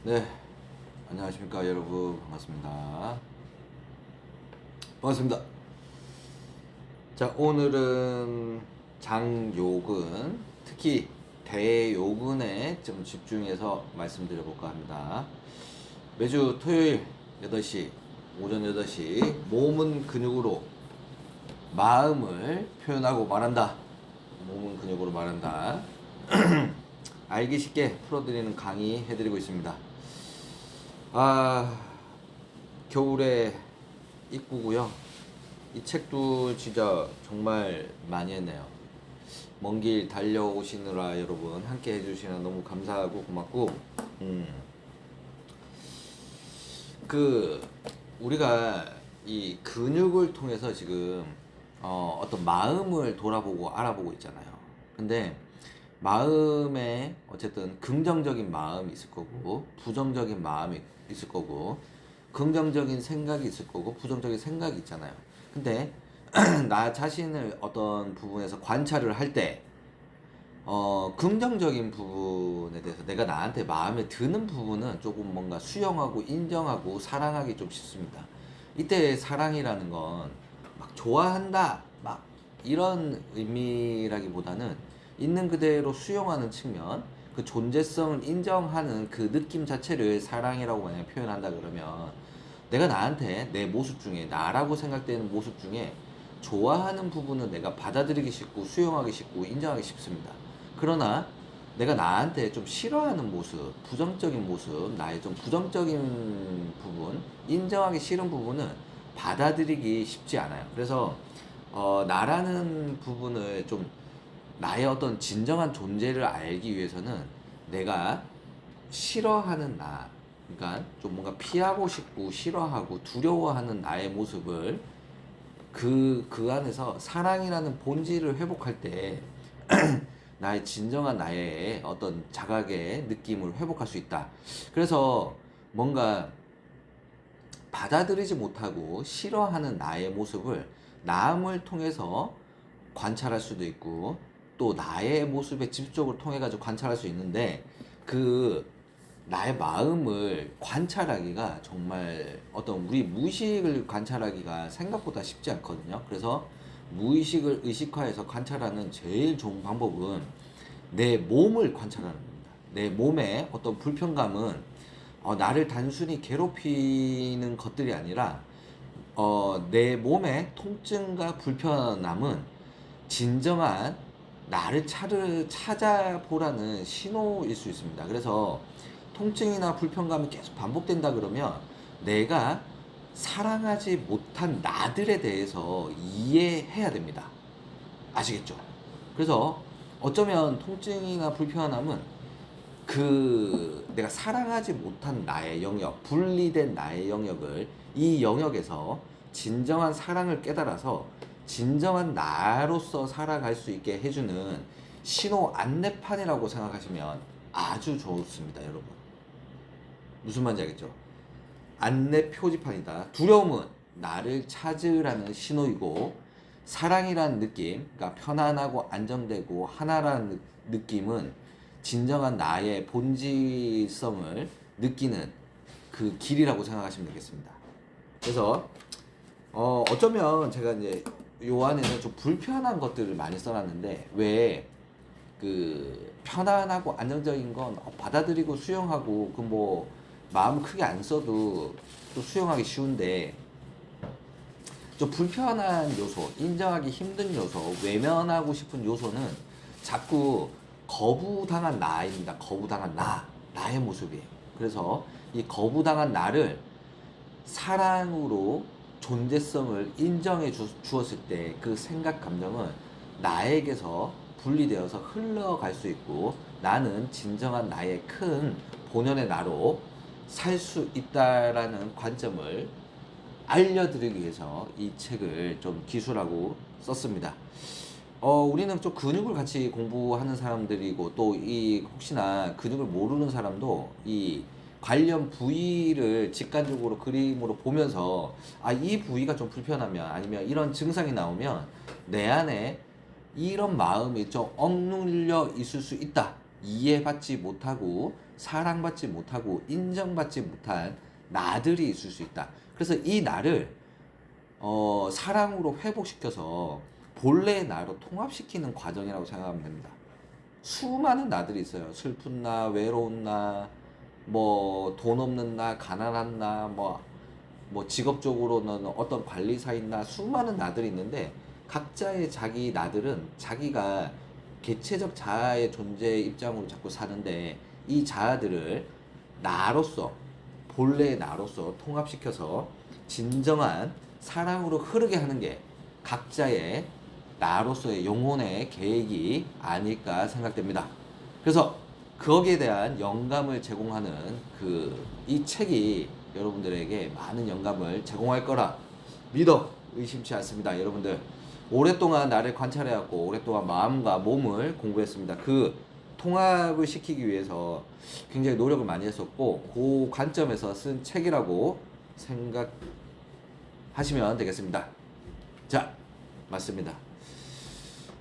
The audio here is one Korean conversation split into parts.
네, 안녕하십니까 여러분. 반갑습니다. 자, 오늘은 장요근, 특히 대요근에 좀 집중해서 말씀드려 볼까 합니다. 매주 토요일 8시, 오전 8시 몸은 근육으로 마음을 표현하고 말한다. 몸은 근육으로 말한다. 알기 쉽게 풀어드리는 강의 해드리고 있습니다. 겨울에 입구고요. 이 책도 진짜 정말 많이 했네요. 먼 길 달려오시느라 여러분 함께 해주시나 너무 감사하고 고맙고, 그 우리가 이 근육을 통해서 지금 어떤 마음을 돌아보고 알아보고 있잖아요. 근데 마음에 어쨌든 긍정적인 마음이 있을 거고 부정적인 마음이 있을 거고, 긍정적인 생각이 있을 거고 부정적인 생각이 있잖아요. 근데 나 자신을 어떤 부분에서 관찰을 할 때 긍정적인 부분에 대해서 내가 나한테 마음에 드는 부분은 조금 뭔가 수용하고 인정하고 사랑하기 좀 쉽습니다. 이때 사랑이라는 건 막 좋아한다 막 이런 의미라기보다는 있는 그대로 수용하는 측면, 그 존재성을 인정하는 그 느낌 자체를 사랑이라고 만약 표현한다 그러면, 내가 나한테 내 모습 중에, 나라고 생각되는 모습 중에 좋아하는 부분은 내가 받아들이기 쉽고 수용하기 쉽고 인정하기 쉽습니다. 그러나 내가 나한테 좀 싫어하는 모습, 부정적인 모습, 나의 좀 부정적인 부분, 인정하기 싫은 부분은 받아들이기 쉽지 않아요. 그래서 나라는 부분을 좀, 나의 어떤 진정한 존재를 알기 위해서는 내가 싫어하는 나, 그러니까 좀 뭔가 피하고 싶고 싫어하고 두려워하는 나의 모습을 그 안에서 사랑이라는 본질을 회복할 때 나의 진정한 나의 어떤 자각의 느낌을 회복할 수 있다. 그래서 뭔가 받아들이지 못하고 싫어하는 나의 모습을 남을 통해서 관찰할 수도 있고, 또 나의 모습에 집중적으로 통해 가지고 관찰할 수 있는데, 그 나의 마음을 관찰하기가 정말, 어떤 우리 무의식을 관찰하기가 생각보다 쉽지 않거든요. 그래서 무의식을 의식화해서 관찰하는 제일 좋은 방법은 내 몸을 관찰하는 겁니다. 내 몸의 어떤 불편감은 나를 단순히 괴롭히는 것들이 아니라, 내 몸의 통증과 불편함은 진정한 나를 찾아보라는 신호일 수 있습니다. 그래서 통증이나 불편감이 계속 반복된다 그러면 내가 사랑하지 못한 나들에 대해서 이해해야 됩니다. 아시겠죠? 그래서 어쩌면 통증이나 불편함은 내가 사랑하지 못한 나의 영역, 분리된 나의 영역을, 이 영역에서 진정한 사랑을 깨달아서 진정한 나로서 살아갈 수 있게 해주는 신호 안내판이라고 생각하시면 아주 좋습니다, 여러분. 무슨 말인지 알겠죠? 안내 표지판이다. 두려움은 나를 찾으라는 신호이고, 사랑이라는 느낌, 그러니까 편안하고 안정되고 하나라는 느낌은 진정한 나의 본질성을 느끼는 그 길이라고 생각하시면 되겠습니다. 그래서 어쩌면 제가 이제 요 안에는 좀 불편한 것들을 많이 써놨는데, 왜 그 편안하고 안정적인 건 받아들이고 수용하고 그 뭐 마음 크게 안 써도 또 수용하기 쉬운데, 좀 불편한 요소, 인정하기 힘든 요소, 외면하고 싶은 요소는 자꾸 거부당한 나입니다. 거부당한 나의 모습이에요. 그래서 이 거부당한 나를 사랑으로 존재성을 인정해 주었을 때 그 생각, 감정은 나에게서 분리되어서 흘러갈 수 있고, 나는 진정한 나의 큰 본연의 나로 살 수 있다라는 관점을 알려드리기 위해서 이 책을 좀 기술하고 썼습니다. 우리는 좀 근육을 같이 공부하는 사람들이고, 또 이 혹시나 근육을 모르는 사람도 이 관련 부위를 직관적으로 그림으로 보면서, 이 부위가 좀 불편하면, 아니면 이런 증상이 나오면 내 안에 이런 마음이 좀 억눌려 있을 수 있다 이해받지 못하고 사랑받지 못하고 인정받지 못한 나들이 있을 수 있다. 그래서 이 나를 사랑으로 회복시켜서 본래의 나로 통합시키는 과정이라고 생각하면 됩니다. 수많은 나들이 있어요. 슬픈 나, 외로운 나, 뭐 돈 없는 나, 가난한 나, 뭐 직업적으로는 어떤 관리사인 나, 수많은 나들이 있는데 각자의 자기 나들은 자기가 개체적 자아의 존재 입장으로 자꾸 사는데 이 자아들을 나로서 본래의 나로서 통합시켜서 진정한 사랑으로 흐르게 하는 게 각자의 나로서의 영혼의 계획이 아닐까 생각됩니다. 그래서 거기에 대한 영감을 제공하는 이 책이 여러분들에게 많은 영감을 제공할 거라 믿어 의심치 않습니다. 여러분들 오랫동안 나를 관찰해왔고 오랫동안 마음과 몸을 공부했습니다. 그 통합을 시키기 위해서 굉장히 노력을 많이 했었고 그 관점에서 쓴 책이라고 생각하시면 되겠습니다. 자, 맞습니다.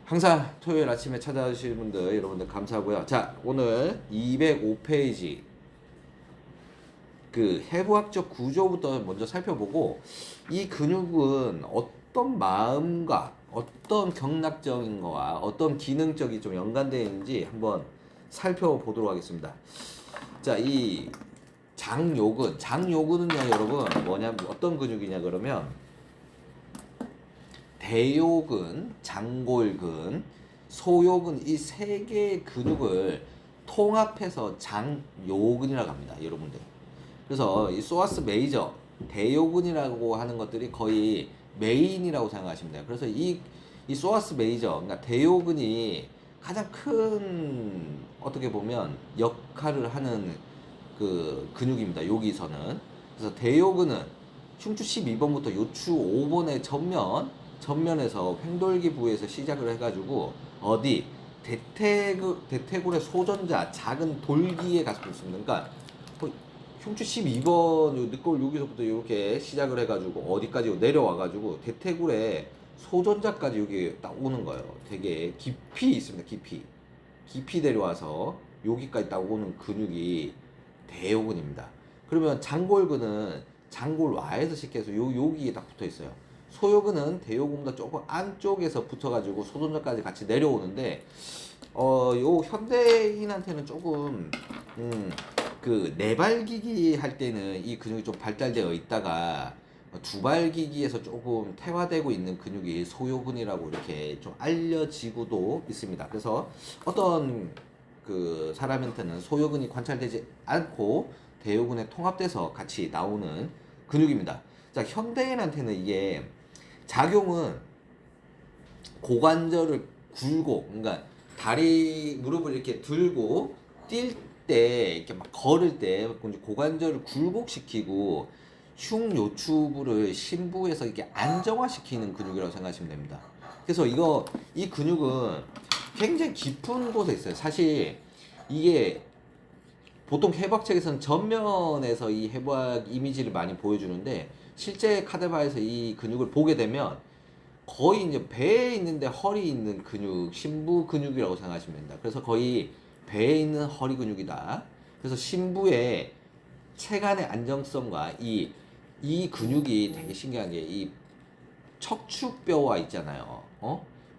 항상 토요일 아침에 찾아주시는 분들 여러분들 감사하고요. 자, 오늘 205페이지 그 해부학적 구조부터 먼저 살펴보고 이 근육은 어떤 마음과 어떤 경락적인 거와 어떤 기능적이 좀 연관되어 있는지 한번 살펴보도록 하겠습니다. 자, 이 장요근은요 여러분 어떤 근육이냐 그러면 대요근, 장골근, 소요근 이 세 개의 근육을 통합해서 장요근이라고 합니다. 여러분들. 그래서 이 소아스 메이저, 대요근이라고 하는 것들이 거의 메인이라고 생각하시면 돼요. 그래서 이 소아스 메이저, 그러니까 대요근이 가장 큰 어떻게 보면 역할을 하는 그 근육입니다. 여기서는. 그래서 대요근은 흉추 12번부터 요추 5번의 전면에서 횡돌기 부위에서 시작을 해가지고 어디 대퇴골의 소전자 작은 돌기에 가서 있습니다. 그러니까 흉추 12번 늑골 여기서부터 이렇게 시작을 해가지고 어디까지 내려와가지고 대퇴골의 소전자까지 여기 딱 오는 거예요. 되게 깊이 있습니다. 깊이 내려와서 여기까지 딱 오는 근육이 대요근입니다. 그러면 장골근은 장골와에서 시켜서 여기에 딱 붙어 있어요. 소요근은 대요근보다 조금 안쪽에서 붙어가지고 소전자까지 같이 내려오는데 요 현대인한테는 조금 그 네발기기 할 때는 이 근육이 좀 발달되어 있다가 두발기기에서 조금 퇴화되고 있는 근육이 소요근이라고 이렇게 좀 알려지고도 있습니다. 그래서 어떤 그 사람한테는 소요근이 관찰되지 않고 대요근에 통합돼서 같이 나오는 근육입니다. 자, 현대인한테는 이게 작용은 고관절을 굴고, 그러니까 무릎을 이렇게 들고 뛸 때, 이렇게 막 걸을 때 고관절을 굴곡시키고 흉요추부를 심부에서 이렇게 안정화시키는 근육이라고 생각하시면 됩니다. 그래서 이 근육은 굉장히 깊은 곳에 있어요. 사실 이게 보통 해부학책에서는 전면에서 이 해부학 이미지를 많이 보여주는데 실제 카데바에서 이 근육을 보게 되면 거의 이제 배에 있는데 허리에 있는 근육, 심부 근육이라고 생각하시면 됩니다. 그래서 거의 배에 있는 허리 근육이다. 그래서 심부의 체간의 안정성과 이 근육이 되게 신기한 게 이 척추뼈와 있잖아요.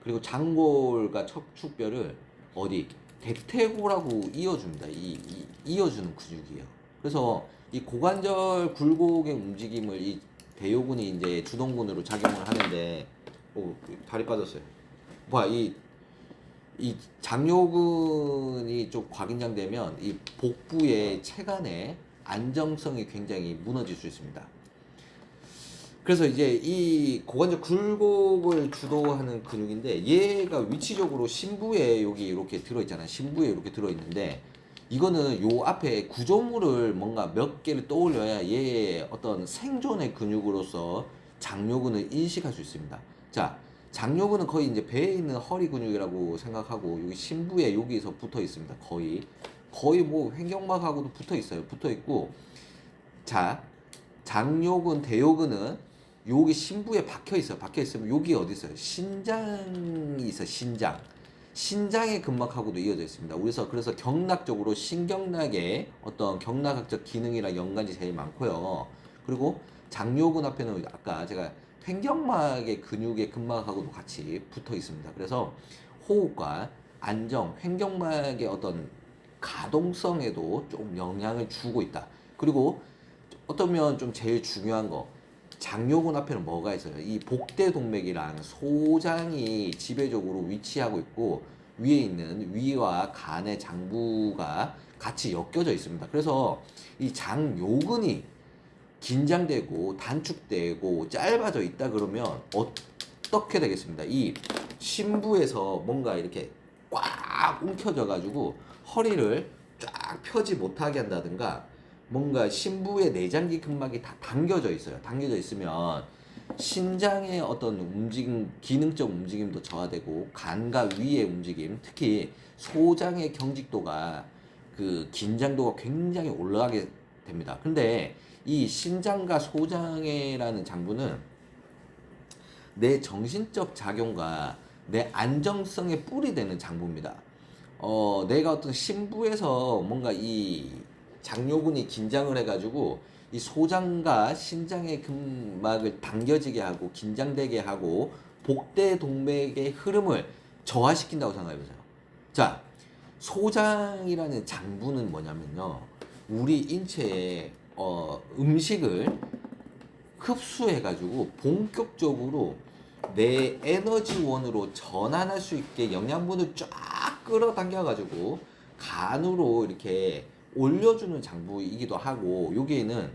그리고 장골과 척추뼈를 어디 대퇴골하고 이어줍니다. 이어주는 근육이에요. 그래서 이 고관절 굴곡의 움직임을 이 대요근이 이제 주동근으로 작용을 하는데, 다리 빠졌어요. 이 장요근이 좀 과긴장되면 이 복부의 체간의 안정성이 굉장히 무너질 수 있습니다. 그래서 이제 이 고관절 굴곡을 주도하는 근육인데 얘가 위치적으로 심부에 여기 이렇게 들어있잖아요. 심부에 이렇게 들어있는데 이거는 요 앞에 구조물을 뭔가 몇 개를 떠올려야 얘의 어떤 생존의 근육으로서 장요근을 인식할 수 있습니다. 자, 장요근은 거의 이제 배에 있는 허리 근육이라고 생각하고 여기 심부에 여기서 붙어 있습니다. 거의 뭐 횡격막하고도 붙어 있어요. 붙어 있고, 자, 장요근, 대요근은 여기 심부에 박혀 있어요. 박혀 있으면 여기 어디 있어요? 신장이 있어요. 신장의 근막하고도 이어져 있습니다. 그래서 경락적으로 신경락의 어떤 경락학적 기능이랑 연관이 제일 많고요. 그리고 장요근 앞에는 아까 제가 횡격막의 근육의 근막하고도 같이 붙어 있습니다. 그래서 호흡과 안정, 횡격막의 어떤 가동성에도 좀 영향을 주고 있다. 그리고 어쩌면 좀 제일 중요한 거, 장요근 앞에는 뭐가 있어요? 이 복대 동맥이랑 소장이 지배적으로 위치하고 있고, 위에 있는 위와 간의 장부가 같이 엮여져 있습니다. 그래서 이 장요근이 긴장되고 단축되고 짧아져 있다 그러면 어떻게 되겠습니다? 이 심부에서 뭔가 이렇게 꽉 움켜져 가지고 허리를 쫙 펴지 못하게 한다든가, 뭔가 심부의 내장기 근막이 다 당겨져 있어요. 당겨져 있으면 신장의 어떤 움직임, 기능적 움직임도 저하되고 간과 위의 움직임, 특히 소장의 경직도가 그 긴장도가 굉장히 올라가게 됩니다. 근데 이 신장과 소장애라는 장부는 내 정신적 작용과 내 안정성의 뿔이 되는 장부입니다. 내가 어떤 심부에서 뭔가 이 장요근이 긴장을 해가지고 이 소장과 신장의 근막을 당겨지게 하고 긴장되게 하고 복대 동맥의 흐름을 저하시킨다고 생각해보세요. 자, 소장이라는 장부는 뭐냐면요, 우리 인체에 음식을 흡수해가지고 본격적으로 내 에너지원으로 전환할 수 있게 영양분을 쫙 끌어당겨가지고 간으로 이렇게 올려주는 장부이기도 하고, 여기에는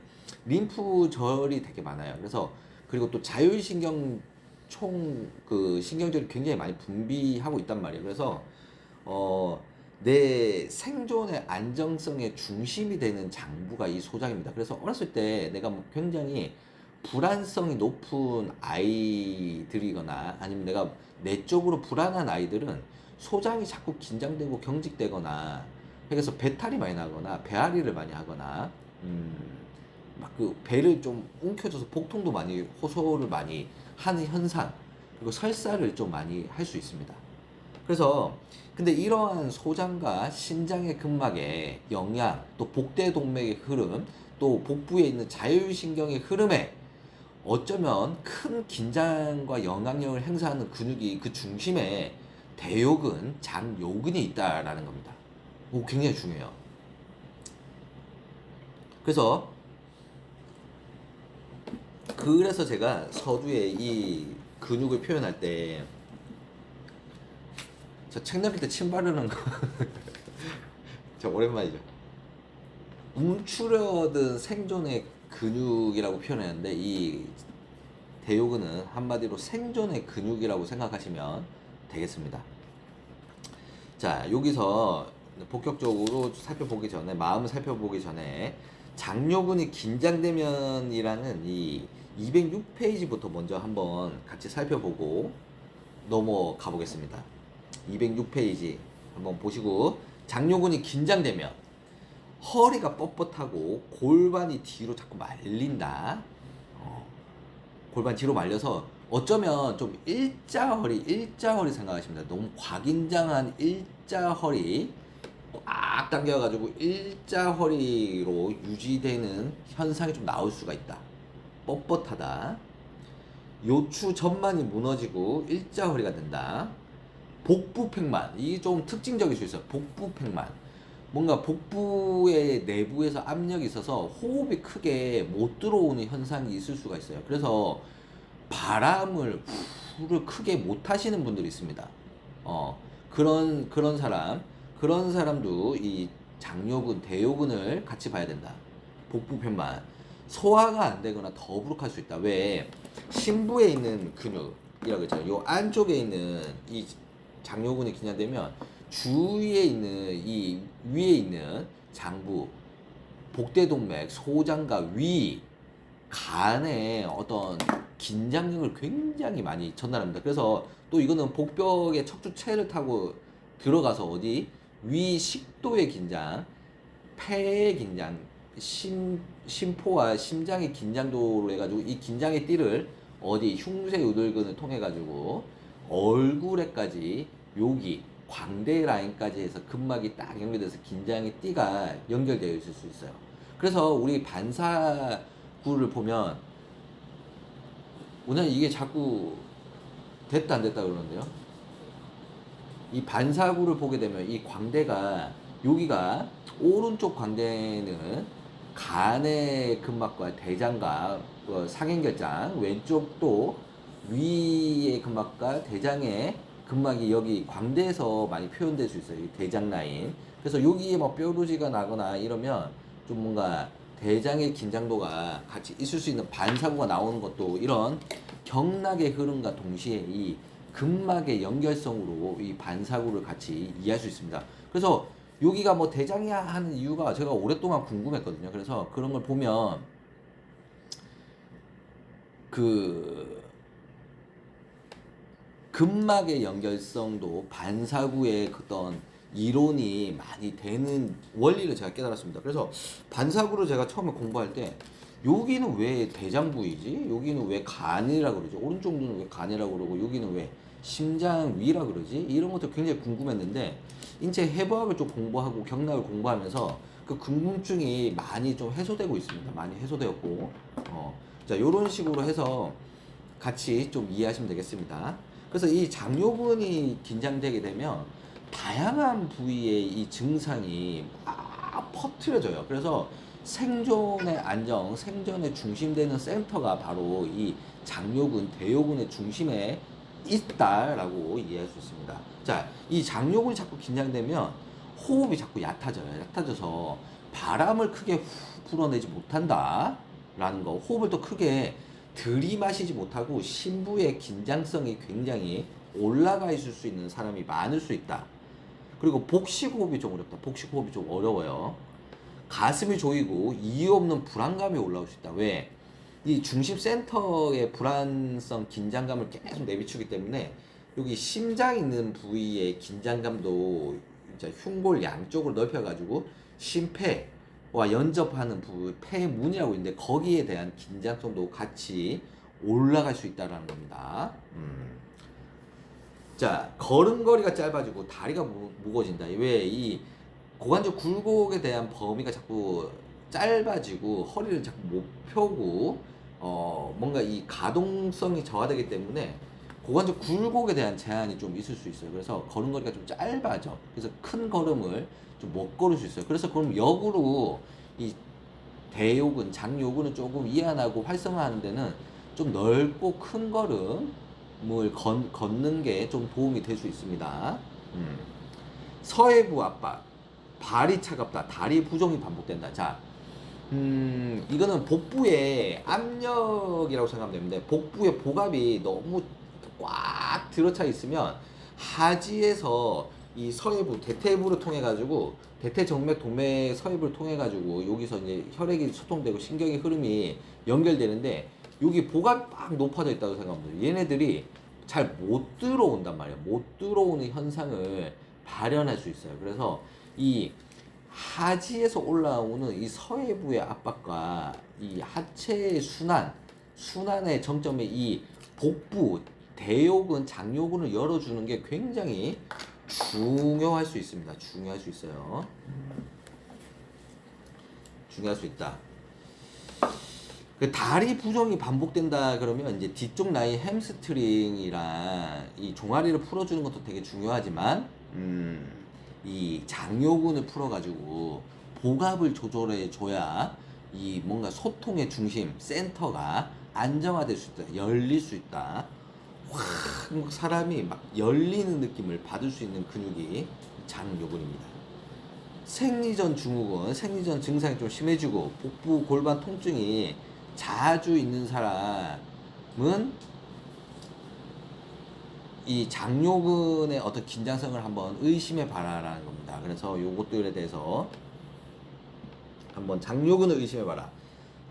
림프절이 되게 많아요. 그래서 그리고 또 자율신경 총 그 신경절이 굉장히 많이 분비하고 있단 말이에요. 그래서 내 생존의 안정성의 중심이 되는 장부가 이 소장입니다. 그래서 어렸을 때 내가 뭐 굉장히 불안성이 높은 아이들이거나 아니면 내가 내적으로 불안한 아이들은 소장이 자꾸 긴장되고 경직되거나, 그래서 배탈이 많이 나거나 배앓이를 많이 하거나 막 그 배를 좀 움켜져서 복통도 많이, 호소를 많이 하는 현상, 그리고 설사를 좀 많이 할 수 있습니다. 그래서 근데 이러한 소장과 신장의 근막의 영향, 또 복대 동맥의 흐름, 또 복부에 있는 자율신경의 흐름에 어쩌면 큰 긴장과 영향력을 행사하는 근육이 그 중심에 대요근, 장요근이 있다라는 겁니다. 오, 굉장히 중요해요. 그래서 제가 서두에 이 근육을 표현할 때, 저 책 넘길 때 침 바르는 거 저 오랜만이죠. 움츠려든 생존의 근육이라고 표현했는데, 이 대요근은 한마디로 생존의 근육이라고 생각하시면 되겠습니다. 자, 여기서 본격적으로 살펴보기 전에, 마음을 살펴보기 전에 장요근이 긴장되면이라는 이 206페이지부터 먼저 한번 같이 살펴보고 넘어가 보겠습니다. 206페이지 한번 보시고, 장요근이 긴장되면 허리가 뻣뻣하고 골반이 뒤로 자꾸 말린다. 골반 뒤로 말려서 어쩌면 좀 일자허리 생각하시면 돼요. 너무 과긴장한 일자허리, 꽉 당겨가지고 일자허리로 유지되는 현상이 좀 나올 수가 있다. 뻣뻣하다. 요추 전만이 무너지고 일자허리가 된다. 복부팽만, 이게 좀 특징적일 수 있어요. 복부팽만, 뭔가 복부의 내부에서 압력이 있어서 호흡이 크게 못 들어오는 현상이 있을 수가 있어요. 그래서 바람을 후를 크게 못 하시는 분들이 있습니다. 그런 사람도 이 장요근, 대요근을 같이 봐야 된다. 복부편만 소화가 안 되거나 더부룩할 수 있다. 왜? 심부에 있는 근육이라고 했잖아요. 요 안쪽에 있는 이 장요근이 긴장되면 주위에 있는 이 위에 있는 장부, 복대동맥, 소장과 위, 간에 어떤 긴장력을 굉장히 많이 전달합니다. 그래서 또 이거는 복벽에 척추체를 타고 들어가서 어디 위 식도의 긴장, 폐의 긴장, 심포와 심장의 긴장도로 해가지고 이 긴장의 띠를 어디 흉쇄 유돌근을 통해 가지고 얼굴에까지 여기 광대 라인까지 해서 근막이 딱 연결돼서 긴장의 띠가 연결되어 있을 수 있어요. 그래서 우리 반사구를 보면 오늘 이게 자꾸 됐다 안 됐다 그러는데요. 이 반사구를 보게 되면 이 광대가 여기가 오른쪽 광대는 간의 근막과 대장과 상행결장, 왼쪽도 위의 근막과 대장의 근막이 여기 광대에서 많이 표현될 수 있어요. 이 대장 라인. 그래서 여기에 뭐 뾰루지가 나거나 이러면 좀 뭔가 대장의 긴장도가 같이 있을 수 있는 반사구가 나오는 것도 이런 경락의 흐름과 동시에 이 근막의 연결성으로 이 반사구를 같이 이해할 수 있습니다. 그래서 여기가 뭐 대장이야 하는 이유가 제가 오랫동안 궁금했거든요. 그래서 그런 걸 보면 그 근막의 연결성도 반사구의 어떤 이론이 많이 되는 원리를 제가 깨달았습니다. 그래서 반사구를 제가 처음에 공부할 때 여기는 왜 대장 부위지? 여기는 왜 간이라고 그러지? 오른쪽 눈은 왜 간이라고 그러고 여기는 왜 심장 위라 그러지? 이런 것도 굉장히 궁금했는데 인체 해부학을 좀 공부하고 경락을 공부하면서 그 궁금증이 많이 좀 해소되고 있습니다. 많이 해소되었고 자 요런 식으로 해서 같이 좀 이해하시면 되겠습니다. 그래서 이 장요근이 긴장되게 되면 다양한 부위의 이 증상이 막 퍼트려져요. 그래서 생존의 안정, 생존의 중심되는 센터가 바로 이 장요근, 대요근의 중심에 있다라고 이해할 수 있습니다. 자, 이 장요근이 자꾸 긴장되면 호흡이 자꾸 얕아져요. 얕아져서 바람을 크게 불어내지 못한다라는 거, 호흡을 또 크게 들이마시지 못하고 심부의 긴장성이 굉장히 올라가 있을 수 있는 사람이 많을 수 있다. 그리고 복식호흡이 좀 어렵다. 복식호흡이 좀 어려워요. 가슴이 조이고 이유 없는 불안감이 올라올 수 있다. 왜? 이 중심 센터의 불안성, 긴장감을 계속 내비추기 때문에 여기 심장 있는 부위의 긴장감도 이제 흉골 양쪽을 넓혀가지고 심폐와 연접하는 부위, 폐문이라고 있는데 거기에 대한 긴장성도 같이 올라갈 수 있다는 겁니다. 자, 걸음걸이가 짧아지고 다리가 무거워진다. 왜? 이 고관절 굴곡에 대한 범위가 자꾸 짧아지고 허리를 자꾸 못 펴고 뭔가 이 가동성이 저하되기 때문에 고관절 굴곡에 대한 제한이 좀 있을 수 있어요. 그래서 걸음걸이가 좀 짧아져. 그래서 큰 걸음을 좀 못 걸을 수 있어요. 그래서 그럼 역으로 이 대요근, 장요근은 조금 이완하고 활성화하는 데는 좀 넓고 큰 걸음을 걷는 게 좀 도움이 될 수 있습니다. 서해부 압박, 발이 차갑다, 다리 부종이 반복된다. 자, 이거는 복부의 압력이라고 생각하면 되는데 복부의 복압이 너무 꽉 들어차 있으면 하지에서 이 서해부, 대퇴부를 통해 가지고 대퇴정맥, 동맥, 서해부를 통해 가지고 여기서 이제 혈액이 소통되고 신경의 흐름이 연결되는데 여기 복압이 막 높아져 있다고 생각하면 돼요. 얘네들이 잘 못 들어온단 말이에요. 못 들어오는 현상을 발현할 수 있어요. 그래서 이 하지에서 올라오는 이 서해부의 압박과 이 하체의 순환의 정점에 이 복부, 대요근, 장요근을 열어주는 게 굉장히 중요할 수 있습니다. 중요할 수 있어요. 중요할 수 있다. 그 다리 부종이 반복된다 그러면 이제 뒤쪽 라인 햄스트링이랑 이 종아리를 풀어주는 것도 되게 중요하지만 이 장요근을 풀어가지고 복압을 조절해 줘야 이 뭔가 소통의 중심 센터가 안정화될 수 있다, 열릴 수 있다. 확 사람이 막 열리는 느낌을 받을 수 있는 근육이 장요근입니다. 생리전 증후군, 생리전 증상이 좀 심해지고 복부 골반 통증이 자주 있는 사람은 이 장요근의 어떤 긴장성을 한번 의심해 봐라라는 겁니다. 그래서 요것들에 대해서 한번 장요근을 의심해 봐라.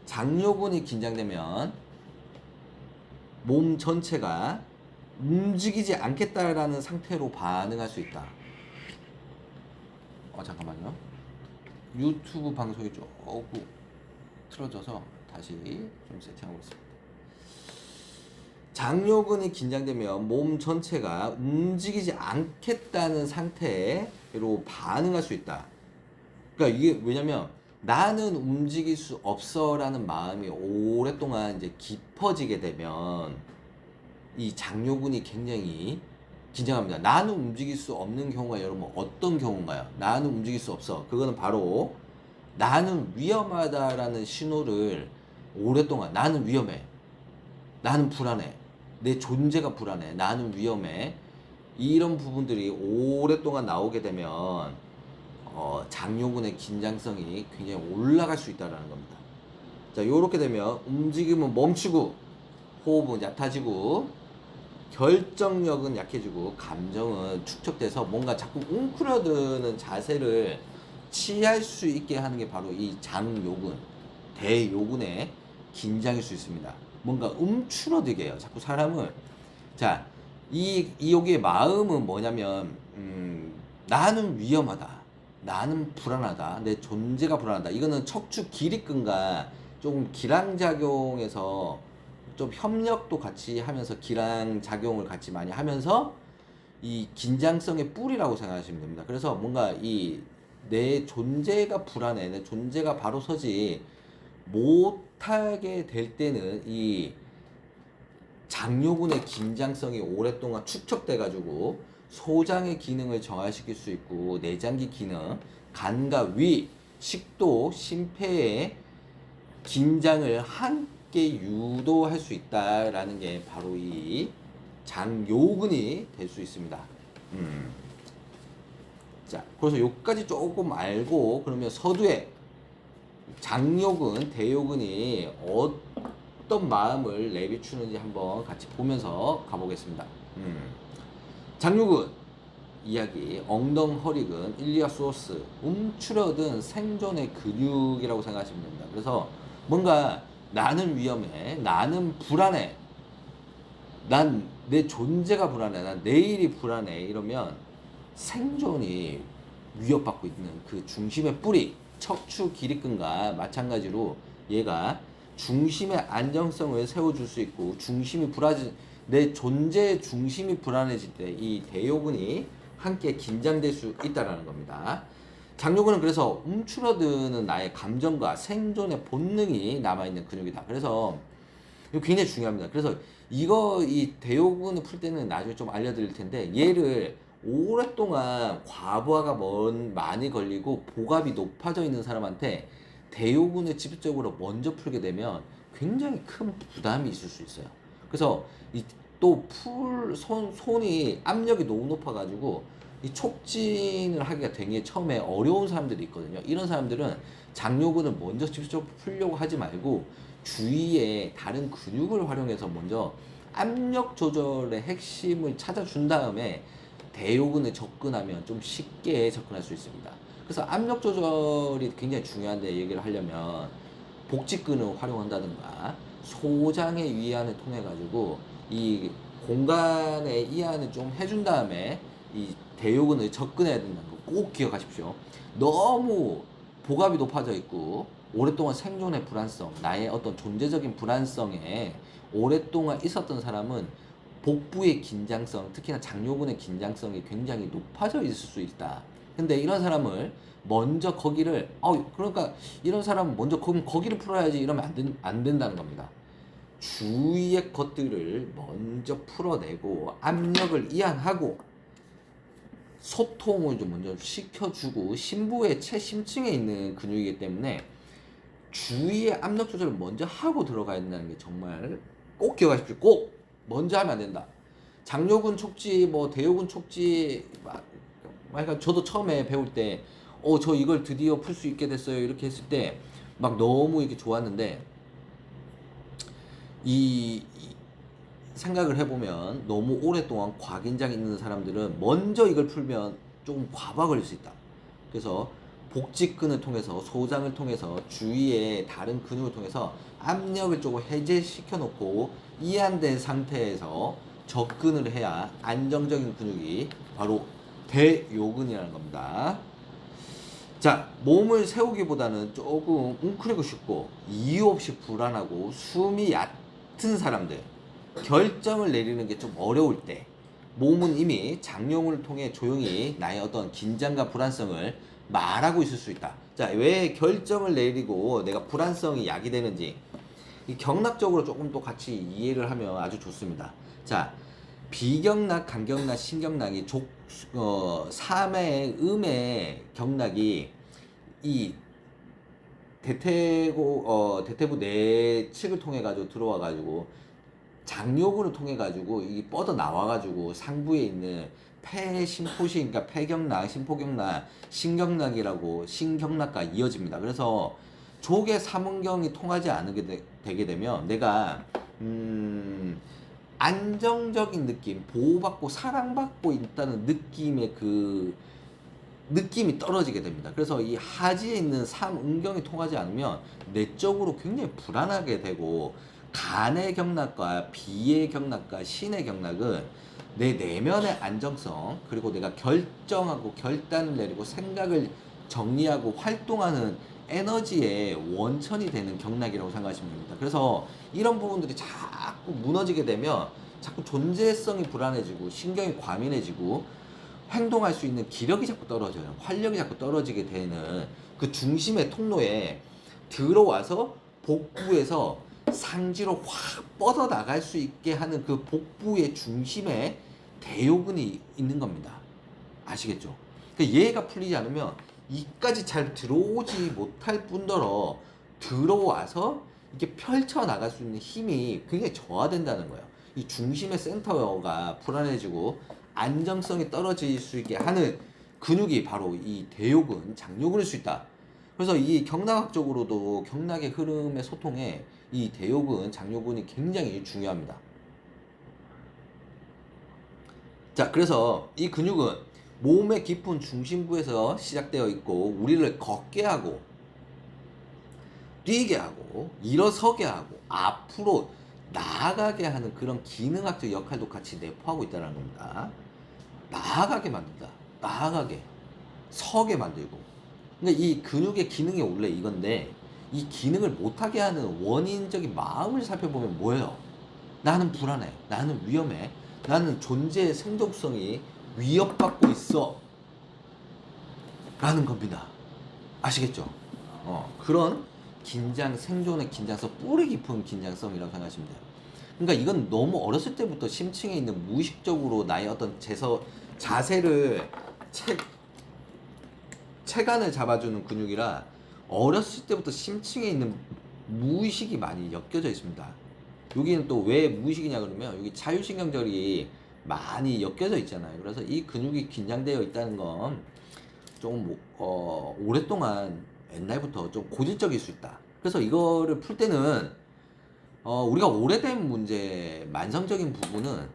장요근이 긴장되면 몸 전체가 움직이지 않겠다라는 상태로 반응할 수 있다. 잠깐만요. 유튜브 방송이 조금 틀어져서 다시 좀 세팅하고 있습니다. 장요근이 긴장되면 몸 전체가 움직이지 않겠다는 상태로 반응할 수 있다. 그러니까 이게 왜냐면 나는 움직일 수 없어라는 마음이 오랫동안 이제 깊어지게 되면 이 장요근이 굉장히 긴장합니다. 나는 움직일 수 없는 경우가 여러분 어떤 경우인가요? 나는 움직일 수 없어. 그거는 바로 나는 위험하다라는 신호를 오랫동안 나는 위험해. 나는 불안해. 내 존재가 불안해. 나는 위험해. 이런 부분들이 오랫동안 나오게 되면 장요근의 긴장성이 굉장히 올라갈 수 있다는 겁니다. 자, 요렇게 되면 움직임은 멈추고 호흡은 얕아지고 결정력은 약해지고 감정은 축적돼서 뭔가 자꾸 웅크러드는 자세를 취할 수 있게 하는 게 바로 이 장요근, 대요근의 긴장일 수 있습니다. 뭔가 움츠러들게 해요. 자꾸 사람을. 자, 여기의 마음은 뭐냐면, 나는 위험하다. 나는 불안하다. 내 존재가 불안하다. 이거는 척추 기립근과 조금 기량작용에서 좀 협력도 같이 하면서 기량작용을 같이 많이 하면서 이 긴장성의 뿌리라고 생각하시면 됩니다. 그래서 뭔가 내 존재가 불안해. 내 존재가 바로 서지 못하게 될 때는 이 장요근의 긴장성이 오랫동안 축적돼 가지고 소장의 기능을 저하시킬 수 있고 내장기 기능, 간과 위, 식도, 심폐의 긴장을 함께 유도할 수 있다라는 게 바로 이 장요근이 될 수 있습니다. 자, 그래서 여기까지 조금 알고 그러면 서두에 장요근, 대요근이 어떤 마음을 내비추는지 한번 같이 보면서 가보겠습니다. 장요근 이야기, 엉덩허리근, 일리아소스, 움츠러든 생존의 근육이라고 생각하시면 됩니다. 그래서 뭔가 나는 위험해, 나는 불안해, 난 내 존재가 불안해, 난 내일이 불안해 이러면 생존이 위협받고 있는 그 중심의 뿌리, 척추 기립근과 마찬가지로 얘가 중심의 안정성을 세워줄 수 있고 내 존재의 중심이 불안해질 때 이 대요근이 함께 긴장될 수 있다는 겁니다. 장요근은 그래서 움츠러드는 나의 감정과 생존의 본능이 남아있는 근육이다. 그래서 이거 굉장히 중요합니다. 그래서 이 대요근을 풀 때는 나중에 좀 알려드릴 텐데 얘를 오랫동안 과부하가 많이 걸리고 복압이 높아져 있는 사람한테 대요근을 직접적으로 먼저 풀게 되면 굉장히 큰 부담이 있을 수 있어요. 그래서 손이 압력이 너무 높아가지고 이 촉진을 하기가 되게 처음에 어려운 사람들이 있거든요. 이런 사람들은 장요근을 먼저 직접적으로 풀려고 하지 말고 주위에 다른 근육을 활용해서 먼저 압력 조절의 핵심을 찾아준 다음에 대요근에 접근하면 좀 쉽게 접근할 수 있습니다. 그래서 압력 조절이 굉장히 중요한데 얘기를 하려면 복직근을 활용한다든가 소장의 위안을 통해 가지고 이 공간의 이완을 좀 해준 다음에 이 대요근을 접근해야 된다는 거 꼭 기억하십시오. 너무 복압이 높아져 있고 오랫동안 생존의 불안성, 나의 어떤 존재적인 불안성에 오랫동안 있었던 사람은 복부의 긴장성, 특히나 장요근의 긴장성이 굉장히 높아져 있을 수 있다. 근데 이런 사람을 먼저 그러니까 이런 사람은 먼저 거기를 풀어야지 이러면 안 된다는 겁니다. 주위의 것들을 먼저 풀어내고 압력을 이완하고 소통을 좀 먼저 시켜주고 심부의 최심층에 있는 근육이기 때문에 주위의 압력 조절을 먼저 하고 들어가야 된다는 게 정말 꼭 기억하십시오. 꼭 먼저 하면 안 된다. 장요근 촉지, 대요근 촉지, 그러니까 저도 처음에 배울 때, 저 이걸 드디어 풀 수 있게 됐어요. 이렇게 했을 때 막 너무 이렇게 좋았는데 이 생각을 해보면 너무 오랫동안 과긴장이 있는 사람들은 먼저 이걸 풀면 조금 과부하 걸릴 수 있다. 그래서 복직근을 통해서 소장을 통해서 주위의 다른 근육을 통해서 압력을 조금 해제시켜 놓고 이완된 상태에서 접근을 해야 안정적인 근육이 바로 대요근이라는 겁니다. 자, 몸을 세우기보다는 조금 웅크리고 싶고 이유 없이 불안하고 숨이 얕은 사람들, 결정을 내리는 게 좀 어려울 때 몸은 이미 장룡을 통해 조용히 나의 어떤 긴장과 불안성을 말하고 있을 수 있다. 자, 왜 결정을 내리고 내가 불안성이 야기되는지 이 경락적으로 조금 또 같이 이해를 하면 아주 좋습니다. 자, 비경락, 간경락, 신경락이 삼의 음의 경락이 이 대퇴부 내측을 통해 가지고 들어와 가지고 장요근을 통해 가지고 이 뻗어 나와 가지고 상부에 있는 폐심포시, 그러니까 폐경락, 심포경락, 신경락이라고 신경락과 이어집니다. 그래서 족의 삼은경이 통하지 않게 되게 되면 내가 안정적인 느낌, 보호받고 사랑받고 있다는 느낌의 그 느낌이 떨어지게 됩니다. 그래서 이 하지에 있는 삼은경이 통하지 않으면 내적으로 굉장히 불안하게 되고 간의 경락과 비의 경락과 신의 경락은 내 내면의 안정성 그리고 내가 결정하고 결단을 내리고 생각을 정리하고 활동하는 에너지의 원천이 되는 경락이라고 생각하시면 됩니다. 그래서 이런 부분들이 자꾸 무너지게 되면 자꾸 존재성이 불안해지고 신경이 과민해지고 행동할 수 있는 기력이 자꾸 떨어져요. 활력이 자꾸 떨어지게 되는 그 중심의 통로에 들어와서 복부에서 상지로 확 뻗어 나갈 수 있게 하는 그 복부의 중심에 대요근이 있는 겁니다. 아시겠죠? 그러니까 얘가 풀리지 않으면 이까지 잘 들어오지 못할 뿐더러 들어와서 이렇게 펼쳐 나갈 수 있는 힘이 굉장히 저하된다는 거예요. 이 중심의 센터가 불안해지고 안정성이 떨어질 수 있게 하는 근육이 바로 이 대요근, 장요근일 수 있다. 그래서 이 경락학적으로도 경락의 흐름의 소통에 이 대요근, 장요근이 굉장히 중요합니다. 자, 그래서 이 근육은 몸의 깊은 중심부에서 시작되어 있고 우리를 걷게 하고 뛰게 하고 일어서게 하고 앞으로 나아가게 하는 그런 기능학적 역할도 같이 내포하고 있다는 겁니다. 나아가게 만든다. 나아가게. 서게 만들고. 그러니까 이 근육의 기능이 원래 이건데 이 기능을 못하게 하는 원인적인 마음을 살펴보면 뭐예요? 나는 불안해. 나는 위험해. 나는 존재의 생존성이 위협받고 있어. 라는 겁니다. 아시겠죠? 그런 긴장, 생존의 긴장성, 뿌리 깊은 긴장성이라고 생각하시면 돼요. 그러니까 이건 너무 어렸을 때부터 심층에 있는 무의식적으로 나의 어떤 자세를 체간을 잡아주는 근육이라 어렸을 때부터 심층에 있는 무의식이 많이 엮여져 있습니다. 여기는 또 왜 무의식이냐 그러면 여기 자율신경절이 많이 엮여져 있잖아요. 그래서 이 근육이 긴장되어 있다는 건 좀 오랫동안 옛날부터 좀 고질적일 수 있다. 그래서 이거를 풀 때는 우리가 오래된 문제, 만성적인 부분은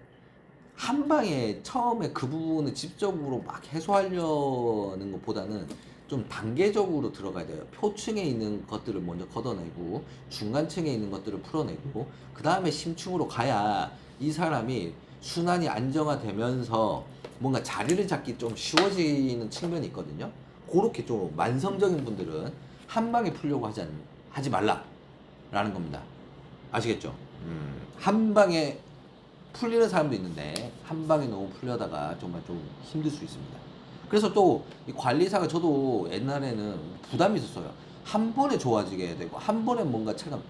한 방에 처음에 그 부분을 직접적으로 막 해소하려는 것보다는 좀 단계적으로 들어가야 돼요. 표층에 있는 것들을 먼저 걷어내고 중간층에 있는 것들을 풀어내고 그 다음에 심층으로 가야 이 사람이 순환이 안정화되면서 뭔가 자리를 잡기 좀 쉬워지는 측면이 있거든요. 그렇게 좀 만성적인 분들은 한 방에 풀려고 하지 말라라는 겁니다. 아시겠죠? 한 방에 풀리는 사람도 있는데 한 방에 너무 풀려다가 정말 좀 힘들 수 있습니다. 그래서 또 이 관리사가 저도 옛날에는 부담이 있었어요. 한 번에 좋아지게 되고 한 번에 뭔가 체감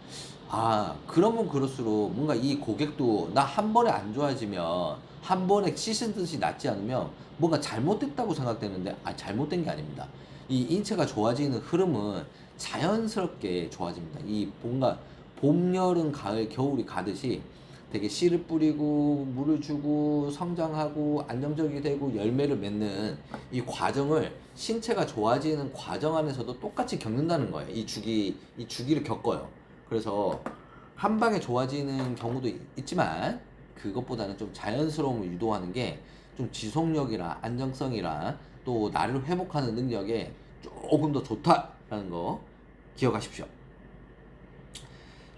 그러면 그럴수록 뭔가 이 고객도 나 한 번에 안 좋아지면 한 번에 씻은 듯이 낫지 않으면 뭔가 잘못됐다고 생각되는데 잘못된 게 아닙니다. 이 인체가 좋아지는 흐름은 자연스럽게 좋아집니다. 이 뭔가 봄, 여름, 가을, 겨울이 가듯이 되게 씨를 뿌리고 물을 주고 성장하고 안정적이 되고 열매를 맺는 이 과정을 신체가 좋아지는 과정 안에서도 똑같이 겪는다는 거예요. 이 주기를 겪어요. 그래서 한 방에 좋아지는 경우도 있지만 그것보다는 좀 자연스러움을 유도하는 게 좀 지속력이랑 안정성이랑 또 나를 회복하는 능력에 조금 더 좋다라는 거 기억하십시오.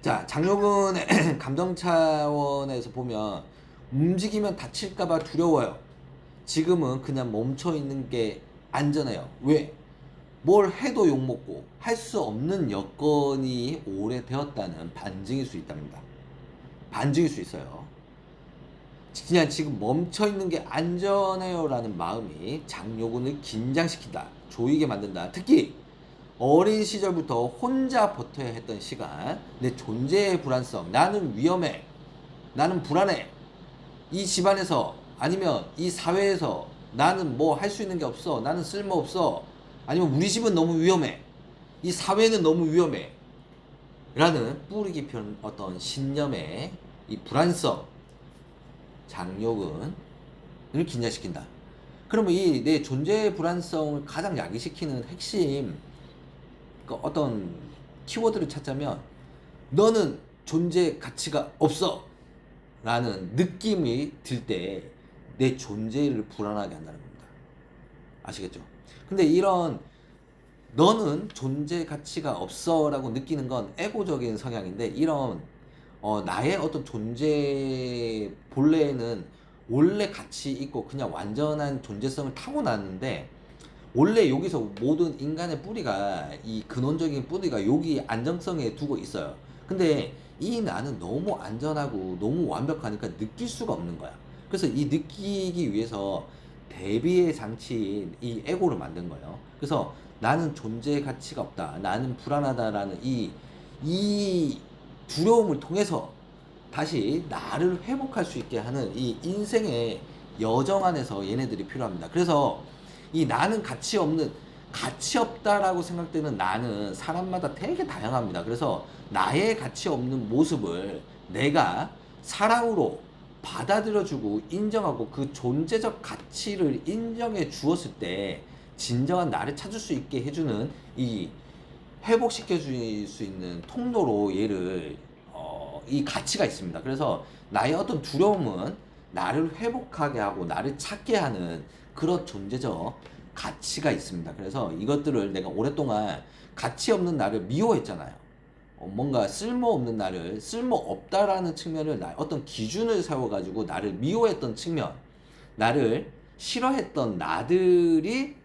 자, 장요근의 감정 차원에서 보면 움직이면 다칠까봐 두려워요. 지금은 그냥 멈춰 있는 게 안전해요. 왜? 뭘 해도 욕먹고 할 수 없는 여건이 오래되었다는 반증일 수 있답니다. 반증일 수 있어요. 그냥 지금 멈춰 있는 게 안전해요라는 마음이 장요근을 긴장시킨다, 조이게 만든다. 특히 어린 시절부터 혼자 버텨야 했던 시간, 내 존재의 불안성, 나는 위험해, 나는 불안해, 이 집안에서 아니면 이 사회에서 나는 뭐 할 수 있는 게 없어, 나는 쓸모없어, 아니면 우리 집은 너무 위험해, 이 사회는 너무 위험해 라는 뿌리 깊은 어떤 신념의 이 불안성, 장요근을 긴장시킨다. 그러면 이 내 존재의 불안성을 가장 야기시키는 핵심 그 어떤 키워드를 찾자면, 너는 존재 가치가 없어 라는 느낌이 들 때 내 존재를 불안하게 한다는 겁니다. 아시겠죠? 근데 이런 너는 존재 가치가 없어 라고 느끼는 건 에고적인 성향인데, 이런 나의 어떤 존재 본래에는 원래 가치 있고 그냥 완전한 존재성을 타고났는데, 원래 여기서 모든 인간의 뿌리가, 이 근원적인 뿌리가 여기 안정성에 두고 있어요. 근데 이 나는 너무 안전하고 너무 완벽하니까 느낄 수가 없는 거야. 그래서 이 느끼기 위해서 대비의 장치인 이 에고를 만든 거예요. 그래서 나는 존재의 가치가 없다, 나는 불안하다라는 이 두려움을 통해서 다시 나를 회복할 수 있게 하는 이 인생의 여정 안에서 얘네들이 필요합니다. 그래서 이 나는 가치 없다라고 생각되는 나는 사람마다 되게 다양합니다. 그래서 나의 가치 없는 모습을 내가 사랑으로 받아들여주고 인정하고 그 존재적 가치를 인정해 주었을 때 진정한 나를 찾을 수 있게 해주는, 이 회복시켜 줄 수 있는 통로로 얘를 이 가치가 있습니다. 그래서 나의 어떤 두려움은 나를 회복하게 하고 나를 찾게 하는 그런 존재적 가치가 있습니다. 그래서 이것들을 내가 오랫동안 가치 없는 나를 미워했잖아요. 뭔가 쓸모없는 나를, 쓸모없다라는 측면을 어떤 기준을 세워가지고 나를 미워했던 측면, 나를 싫어했던 나들이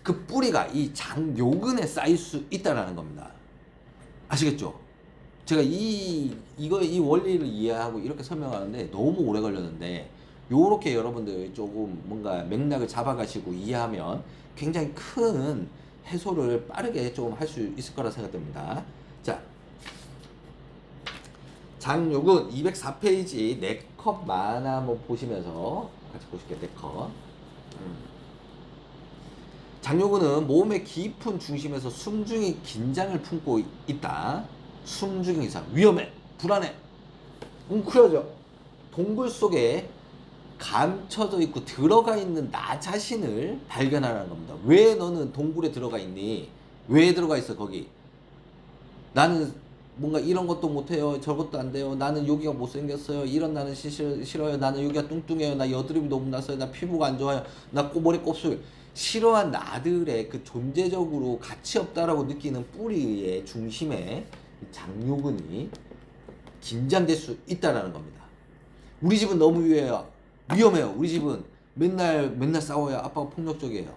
그 뿌리가 이 장요근에 쌓일 수 있다라는 겁니다. 아시겠죠? 제가 이 원리를 이해하고 이렇게 설명하는데 너무 오래 걸렸는데, 요렇게 여러분들 조금 뭔가 맥락을 잡아가시고 이해하면 굉장히 큰 해소를 빠르게 조금 할 수 있을 거라 생각됩니다. 자, 장요근 204페이지 4컵 만화 한번 보시면서 같이 보실게요. 4컵. 장요근은 몸의 깊은 중심에서 숨중이 긴장을 품고 있다. 숨중이 이상, 위험해, 불안해, 웅크려져. 동굴 속에 감춰져 있고 들어가 있는 나 자신을 발견하라는 겁니다. 왜 너는 동굴에 들어가 있니? 왜 들어가 있어 거기? 나는 뭔가 이런 것도 못해요, 저것도 안 돼요, 나는 여기가 못생겼어요, 이런 나는 싫어요, 나는 여기가 뚱뚱해요, 나 여드름이 너무 났어요, 나 피부가 안 좋아요, 나 머리 곱슬, 싫어한 나들의 그 존재적으로 가치 없다라고 느끼는 뿌리의 중심에 장요근이 긴장될 수 있다라는 겁니다. 우리 집은 너무 위험해요. 우리 집은 맨날 싸워요. 아빠가 폭력적이에요.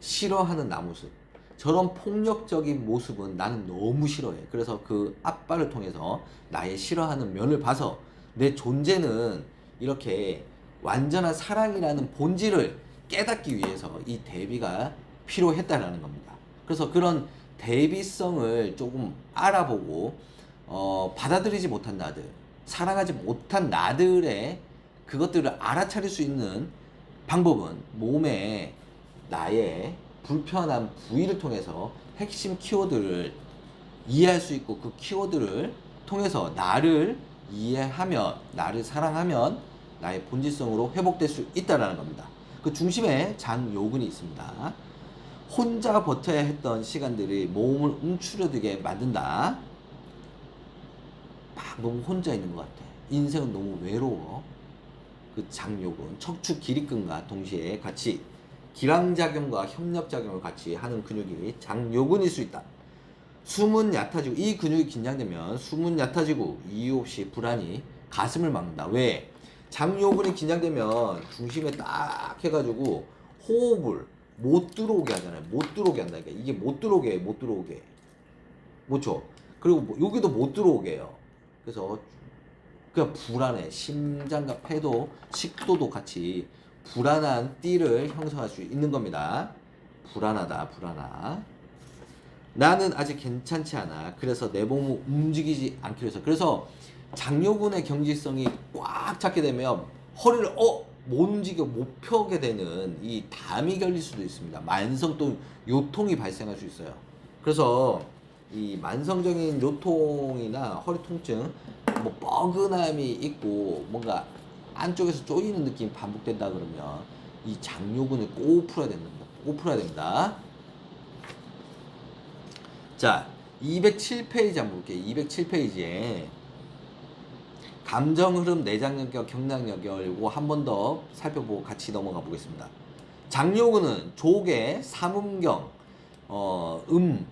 싫어하는 나 모습. 저런 폭력적인 모습은 나는 너무 싫어해. 그래서 그 아빠를 통해서 나의 싫어하는 면을 봐서 내 존재는 이렇게 완전한 사랑이라는 본질을 깨닫기 위해서 이 대비가 필요했다라는 겁니다. 그래서 그런 대비성을 조금 알아보고 받아들이지 못한 나들, 사랑하지 못한 나들의 그것들을 알아차릴 수 있는 방법은 몸에 나의 불편한 부위를 통해서 핵심 키워드를 이해할 수 있고, 그 키워드를 통해서 나를 이해하면, 나를 사랑하면 나의 본질성으로 회복될 수 있다는 겁니다. 그 중심에 장요근이 있습니다. 혼자 버텨야 했던 시간들이 몸을 움츠러들게 만든다. 막 너무 혼자 있는 것 같아. 인생은 너무 외로워. 그 장요근, 척추 기립근과 동시에 같이 기량작용과 협력작용을 같이 하는 근육이 장요근일 수 있다. 숨은 얕아지고, 이 근육이 긴장되면 숨은 얕아지고 이유 없이 불안이 가슴을 막는다. 왜? 장요근이 긴장되면 중심에 딱 해가지고 호흡을 못 들어오게 하잖아요. 못 들어오게 한다니까. 이게 못 들어오게 해, 못 들어오게. 그렇죠? 그리고 여기도 못 들어오게 해요. 그래서 그러니까 불안해. 심장과 폐도, 식도도 같이 불안한 띠를 형성할 수 있는 겁니다. 불안하다, 불안하. 나는 아직 괜찮지 않아. 그래서 내 몸을 움직이지 않기로 해서. 그래서 장요근의 경직성이 꽉 잡게 되면 허리를 못 움직여 못 펴게 되는 이 담이 걸릴 수도 있습니다. 만성 또 요통이 발생할 수 있어요. 그래서 이 만성적인 요통이나 허리 통증, 뭐 뻐근함이 있고 뭔가 안쪽에서 쪼이는 느낌이 반복된다 그러면 이 장요근을 꼭 풀어야 됩니다. 꼭 풀어야 됩니다. 자, 207페이지 한번 볼게요. 207페이지에 감정 흐름, 내장 연결, 경락 연결 이거 한 번 더 살펴보고 같이 넘어가 보겠습니다. 장요근은 조계, 삼음경,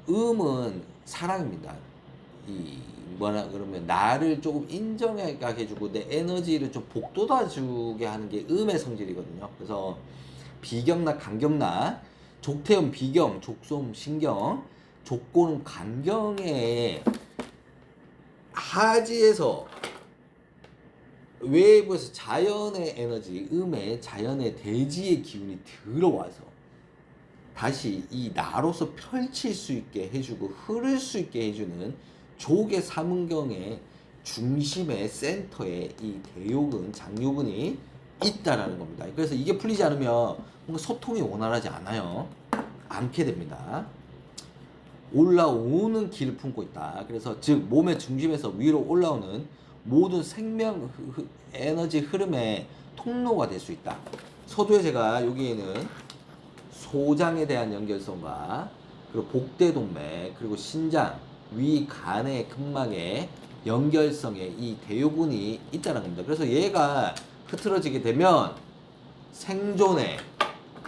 음은 사랑입니다. 이 뭐라 그러면 나를 조금 인정하게 해주고 내 에너지를 좀 복돋아주게 하는 게 음의 성질이거든요. 그래서 비경락, 간경락, 족태음, 비경, 족솜, 신경, 족고는 간경의 하지에서 외부에서 자연의 에너지, 음의 자연의 대지의 기운이 들어와서 다시 이 나로서 펼칠 수 있게 해주고 흐를 수 있게 해주는 족의 삼음경의 중심의 센터에 이 대요근, 장요근이 있다라는 겁니다. 그래서 이게 풀리지 않으면 뭔가 소통이 원활하지 않게 됩니다. 올라오는 길을 품고 있다. 그래서 즉 몸의 중심에서 위로 올라오는 모든 생명 에너지 흐름의 통로가 될 수 있다. 서두에 제가 여기에는 소장에 대한 연결성과 그리고 복대동맥 그리고 신장, 위, 간의 근막의 연결성에 이 대요근이 있다는 겁니다. 그래서 얘가 흐트러지게 되면 생존의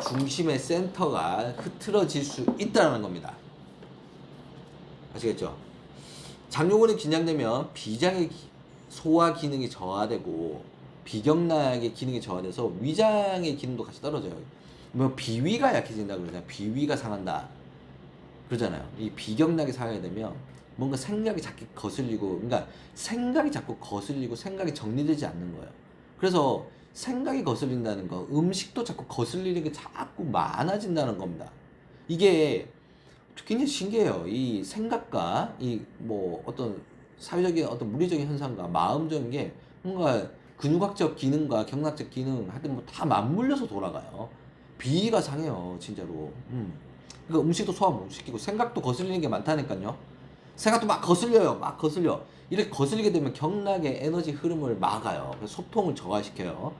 중심의 센터가 흐트러질 수 있다는 겁니다. 아시겠죠? 장요근이 긴장되면 비장의 소화 기능이 저하되고 비경락의 기능이 저하돼서 위장의 기능도 같이 떨어져요. 뭐 비위가 약해진다 그러잖아요. 비위가 상한다 그러잖아요. 이 비경락이 상하게 되면 뭔가 생각이 자꾸 거슬리고, 그러니까 생각이 자꾸 거슬리고 생각이 정리되지 않는 거예요. 그래서 생각이 거슬린다는 거, 음식도 자꾸 거슬리는 게 자꾸 많아진다는 겁니다. 이게 굉장히 신기해요. 이 생각과 이 뭐 어떤 사회적인 어떤 물리적인 현상과 마음적인 게 뭔가 근육학적 기능과 경락적 기능 하여튼 뭐 다 맞물려서 돌아가요. 비위가 상해요, 진짜로. 그러니까 음식도 소화 못 시키고 생각도 거슬리는 게 많다니까요. 생각도 막 거슬려요, 막 거슬려. 이렇게 거슬리게 되면 경락의 에너지 흐름을 막아요. 그래서 소통을 저하시켜요.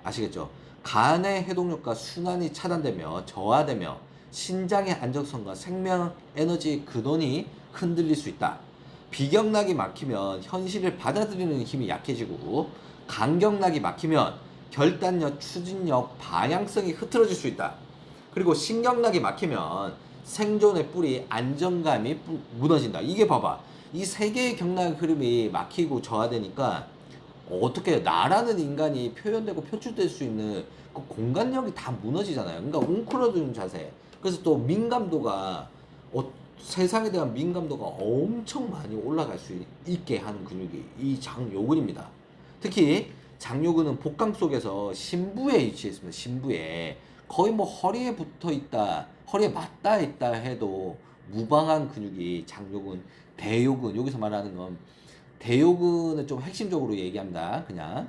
아시겠죠? 간의 해독력과 순환이 차단되며 저하되며 신장의 안정성과 생명 에너지 근원이 흔들릴 수 있다. 비경락이 막히면 현실을 받아들이는 힘이 약해지고 간경락이 막히면 결단력, 추진력, 방향성이 흐트러질 수 있다. 그리고 신경락이 막히면 생존의 뿌리, 안정감이 무너진다. 이게 봐봐. 이 세 개의 경락 흐름이 막히고 저하되니까 어떻게 나라는 인간이 표현되고 표출될 수 있는 그 공간력이 다 무너지잖아요. 그러니까 웅크러드는 자세. 그래서 또 민감도가 세상에 대한 민감도가 엄청 많이 올라갈 수 있게 하는 근육이 이 장요근입니다. 특히 장요근은 복강 속에서 심부에 위치해 있습니다. 심부에 거의 뭐 허리에 붙어 있다, 허리에 맞닿아 있다 해도 무방한 근육이 장요근, 대요근. 여기서 말하는 건 대요근을 좀 핵심적으로 얘기합니다. 그냥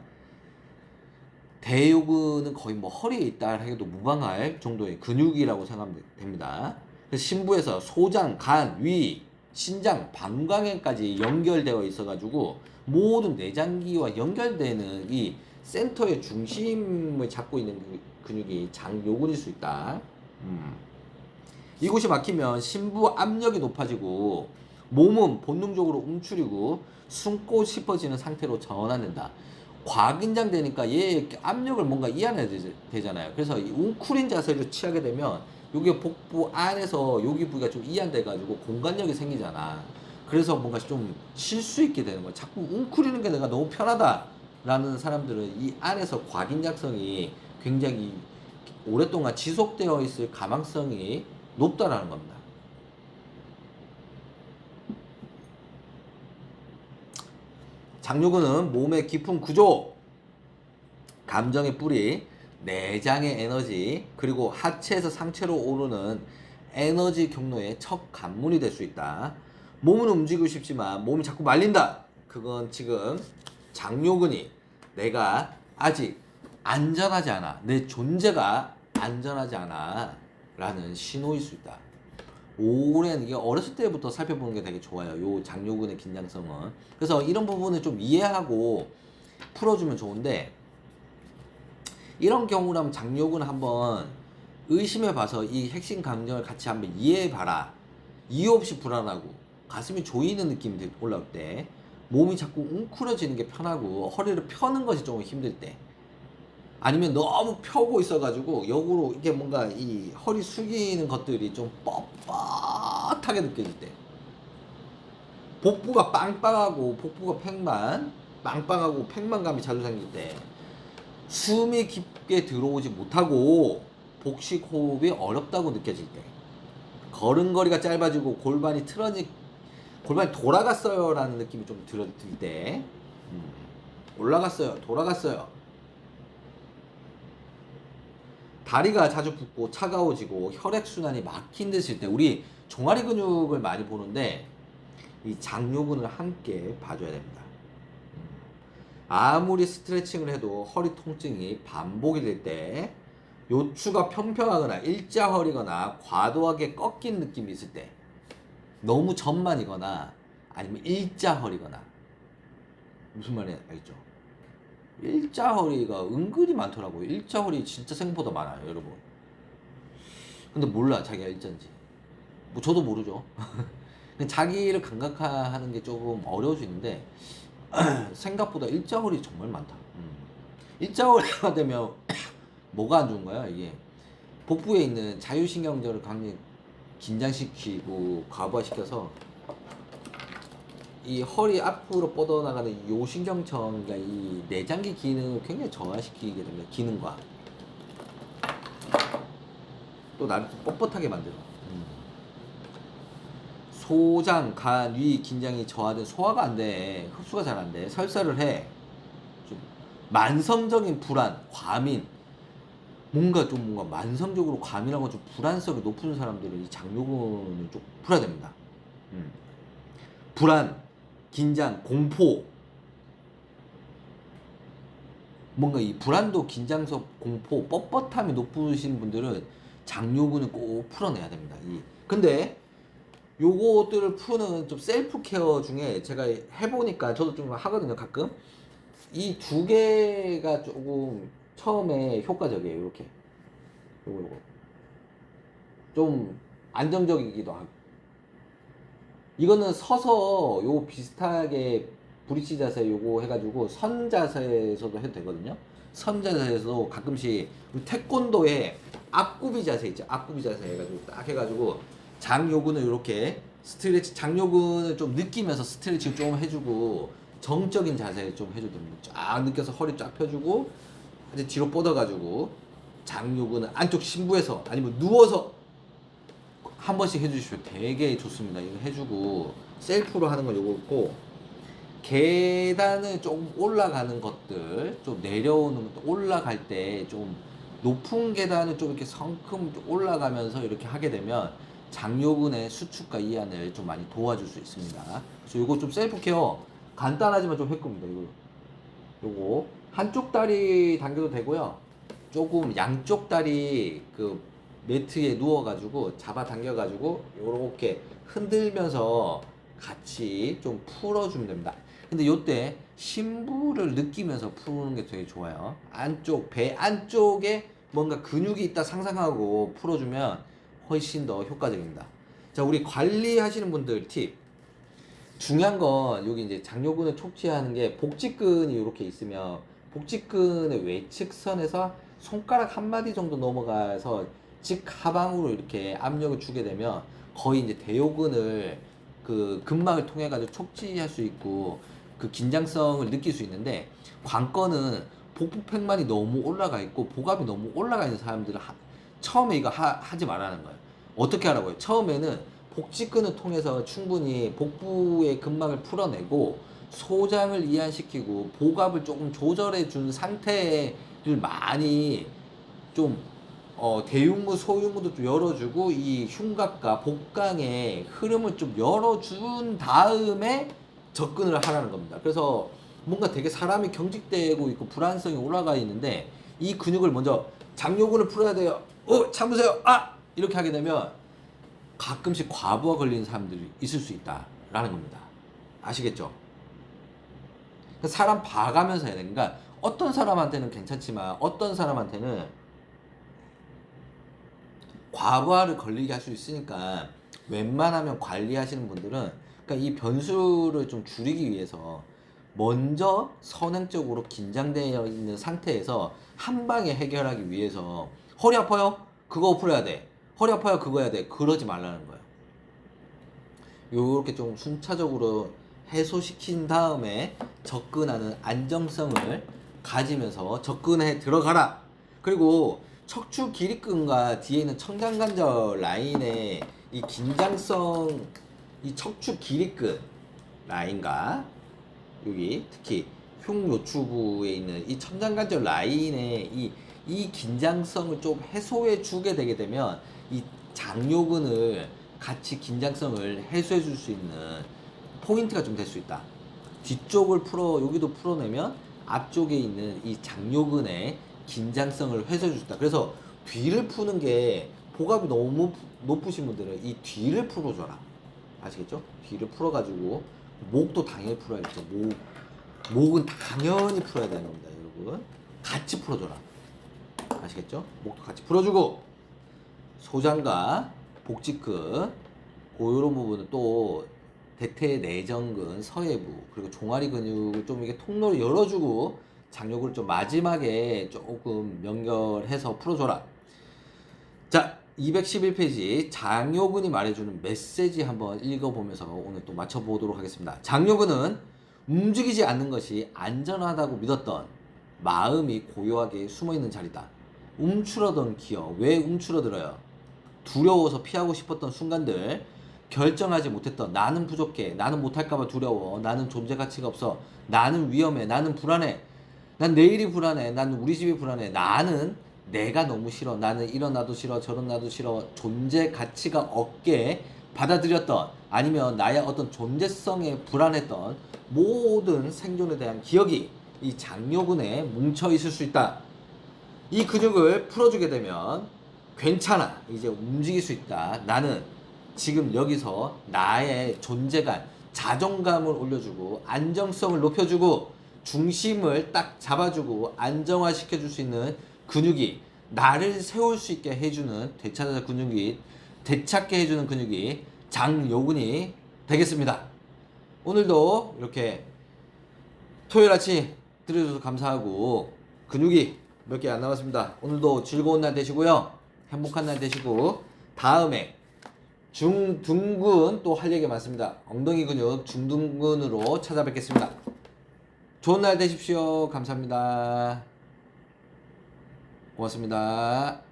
대요근은 거의 뭐 허리에 있다 해도 무방할 정도의 근육이라고 생각하면 됩니다. 그래서 심부에서 소장, 간, 위, 신장, 방광행까지 연결되어 있어가지고 모든 내장기와 연결되는 이 센터의 중심을 잡고 있는 근육이 장요근일 수 있다. 이곳이 막히면 심부 압력이 높아지고 몸은 본능적으로 움츠리고 숨고 싶어지는 상태로 전환된다. 과긴장되니까 얘 압력을 뭔가 이완해야 되잖아요. 그래서 이 웅크린 자세를 취하게 되면 여기 복부 안에서 여기 부위가 좀 이완돼가지고 공간력이 생기잖아. 그래서 뭔가 좀 쉴 수 있게 되는 거야. 자꾸 웅크리는 게 내가 너무 편하다라는 사람들은 이 안에서 과긴장성이 굉장히 오랫동안 지속되어 있을 가망성이 높다라는 겁니다. 장요근은 몸의 깊은 구조, 감정의 뿌리, 내장의 에너지, 그리고 하체에서 상체로 오르는 에너지 경로의 첫 관문이 될 수 있다. 몸은 움직이고 싶지만 몸이 자꾸 말린다. 그건 지금 장요근이 내가 아직 안전하지 않아. 내 존재가 안전하지 않아. 라는 신호일 수 있다. 오랜, 이게 어렸을 때부터 살펴보는 게 되게 좋아요. 요 장요근의 긴장성은. 그래서 이런 부분을 좀 이해하고 풀어주면 좋은데, 이런 경우라면 장요근을 한번 의심해봐서 이 핵심 감정을 같이 한번 이해해봐라. 이유 없이 불안하고 가슴이 조이는 느낌이 올라올 때, 몸이 자꾸 웅크려지는 게 편하고 허리를 펴는 것이 조금 힘들 때, 아니면 너무 펴고 있어가지고 역으로 이게 뭔가 이 허리 숙이는 것들이 좀 뻣뻣하게 느껴질 때, 복부가 빵빵하고 복부가 빵빵하고 팽만감이 자주 생길 때, 숨이 깊게 들어오지 못하고 복식 호흡이 어렵다고 느껴질 때, 걸음걸이가 짧아지고 골반이 돌아갔어요 라는 느낌이 좀 들 때, 올라갔어요, 돌아갔어요, 다리가 자주 붓고 차가워지고 혈액순환이 막힌 듯일 때, 우리 종아리 근육을 많이 보는데 이 장요근을 함께 봐줘야 됩니다. 아무리 스트레칭을 해도 허리 통증이 반복이 될 때, 요추가 평평하거나 일자허리거나 과도하게 꺾인 느낌이 있을 때, 너무 전만이거나 아니면 일자허리거나, 무슨 말인지 알겠죠? 일자허리가 은근히 많더라고요. 일자허리 진짜 생각보다 많아요, 여러분. 근데 몰라, 자기가 일자인지. 뭐 저도 모르죠. 자기를 감각화하는 게 조금 어려울 수 있는데 생각보다 일자허리 정말 많다. 일자허리가 되면 뭐가 안 좋은 거야? 이게 복부에 있는 자율신경절을 강력 긴장시키고 과부하시켜서 이 허리 앞으로 뻗어나가는 요 신경청, 그러니까 이 내장기 기능을 굉장히 저하시키게 됩니다. 기능과 또 나를 뻣뻣하게 만들어. 소장, 간, 위 긴장이 저하된 소화가 안 돼. 흡수가 잘 안 돼. 설사를 해. 좀 만성적인 불안, 과민. 뭔가 만성적으로 과민하고 좀 불안성이 높은 사람들은 이 장요근을 좀 풀어야 됩니다. 불안, 긴장, 공포. 뭔가 이 불안도, 긴장성, 공포, 뻣뻣함이 높으신 분들은 장요근을 꼭 풀어내야 됩니다. 근데 요것들을 푸는 좀 셀프 케어 중에 제가 해보니까 저도 좀 하거든요, 가끔. 이 두 개가 조금 처음에 효과적이에요. 이렇게 요거 좀 안정적이기도 하고, 이거는 서서 요 비슷하게 브릿지 자세 요거 해가지고 선 자세에서도 해도 되거든요. 선 자세에서도 가끔씩 태권도에 앞구비 자세 있죠. 앞구비 자세 해가지고 딱 해가지고 장요근을 이렇게 스트레치, 장요근을 좀 느끼면서 스트레칭 좀 해주고 정적인 자세 좀 해줘도 됩니다. 쫙 느껴서 허리 쫙 펴주고 이제 뒤로 뻗어가지고 장요근을 안쪽 심부에서 아니면 누워서 한 번씩 해주시면 되게 좋습니다. 이거 해주고 셀프로 하는 건 요거 있고, 계단을 좀 올라가는 것들, 좀 내려오는 것들, 올라갈 때 좀 높은 계단을 좀 이렇게 성큼 올라가면서 이렇게 하게 되면 장요근의 수축과 이완을 좀 많이 도와줄 수 있습니다. 그래서 요거 좀 셀프 케어 간단하지만 좀 할 겁니다. 요거 한쪽 다리 당겨도 되고요. 조금 양쪽 다리 그 매트에 누워가지고 잡아 당겨가지고 요렇게 흔들면서 같이 좀 풀어주면 됩니다. 근데 요때 심부를 느끼면서 푸는 게 되게 좋아요. 안쪽, 배 안쪽에 뭔가 근육이 있다 상상하고 풀어주면 훨씬 더 효과적입니다. 자, 우리 관리하시는 분들 팁. 중요한 건 여기 이제 장요근을 촉지하는 게 복직근이 이렇게 있으면 복직근의 외측선에서 손가락 한 마디 정도 넘어가서 직하방으로 이렇게 압력을 주게 되면 거의 이제 대요근을 그 근막을 통해 가지고 촉지할 수 있고 그 긴장성을 느낄 수 있는데, 관건은 복부팽만이 너무 올라가 있고 복압이 너무 올라가 있는 사람들은 처음에 이거 하지 말라는 거예요. 어떻게 하라고요? 처음에는 복직근을 통해서 충분히 복부의 근막을 풀어내고 소장을 이완시키고 복압을 조금 조절해 준 상태를 많이 좀 대흉부 소흉부도 좀 열어주고 이 흉곽과 복강의 흐름을 좀 열어준 다음에 접근을 하라는 겁니다. 그래서 뭔가 되게 사람이 경직되고 있고 불안성이 올라가 있는데 이 근육을 먼저 장요근을 풀어야 돼요. 참으세요. 이렇게 하게 되면 가끔씩 과부하 걸리는 사람들이 있을 수 있다라는 겁니다. 아시겠죠? 사람 봐가면서 해야 돼. 그러니까 어떤 사람한테는 괜찮지만 어떤 사람한테는 과부하를 걸리게 할 수 있으니까 웬만하면 관리하시는 분들은 그러니까 이 변수를 좀 줄이기 위해서 먼저 선행적으로 긴장되어 있는 상태에서 한 방에 해결하기 위해서 허리 아파요? 그거 풀어야 돼. 허리 아파요? 그거 해야 돼. 그러지 말라는 거예요. 요렇게 좀 순차적으로 해소시킨 다음에 접근하는 안정성을 가지면서 접근해 들어가라. 그리고 척추 기립근과 뒤에 있는 청장관절 라인의 이 긴장성, 이 척추 기립근 라인과 여기 특히 흉요추부에 있는 이 천장관절 라인의 이 긴장성을 좀 해소해 주게 되게 되면 이 장요근을 같이 긴장성을 해소해 줄 수 있는 포인트가 좀 될 수 있다. 뒤쪽을 여기도 풀어내면 앞쪽에 있는 이 장요근의 긴장성을 해소해 줄 수 있다. 그래서 뒤를 푸는 게 복압이 너무 높으신 분들은 이 뒤를 풀어줘라. 아시겠죠? 뒤를 풀어가지고 목도 당연히 풀어야겠죠. 목은 당연히 풀어야 되는 겁니다, 여러분. 같이 풀어줘라. 아시겠죠? 목도 같이 풀어주고 소장과 복직근 그런 부분은 또 대퇴내전근, 서해부 그리고 종아리 근육을 좀 이게 통로를 열어주고 장요근을 좀 마지막에 조금 연결해서 풀어줘라. 자, 211페이지 장요근이 말해주는 메시지 한번 읽어보면서 오늘 또 맞춰보도록 하겠습니다. 장요근은 움직이지 않는 것이 안전하다고 믿었던 마음이 고요하게 숨어있는 자리다. 움츠러든 기어. 왜 움츠러들어요? 두려워서 피하고 싶었던 순간들, 결정하지 못했던 나는 부족해, 나는 못할까봐 두려워, 나는 존재 가치가 없어, 나는 위험해, 나는 불안해, 난 내일이 불안해, 난 우리 집이 불안해, 나는 내가 너무 싫어, 나는 이런 나도 싫어, 저런 나도 싫어, 존재 가치가 없게 받아들였던, 아니면 나의 어떤 존재성에 불안했던 모든 생존에 대한 기억이 이 장요근에 뭉쳐 있을 수 있다. 이 근육을 풀어주게 되면 괜찮아, 이제 움직일 수 있다. 나는 지금 여기서 나의 존재감, 자존감을 올려주고 안정성을 높여주고 중심을 딱 잡아주고 안정화시켜줄 수 있는 근육이, 나를 세울 수 있게 해주는 되찾게 해주는 근육이 장요근이 되겠습니다. 오늘도 이렇게 토요일 아침 들어줘서 감사하고, 근육이 몇 개 안 남았습니다. 오늘도 즐거운 날 되시고요. 행복한 날 되시고, 다음에 중둔근 또 할 얘기 많습니다. 엉덩이 근육 중둔근으로 찾아뵙겠습니다. 좋은 날 되십시오. 감사합니다. 고맙습니다.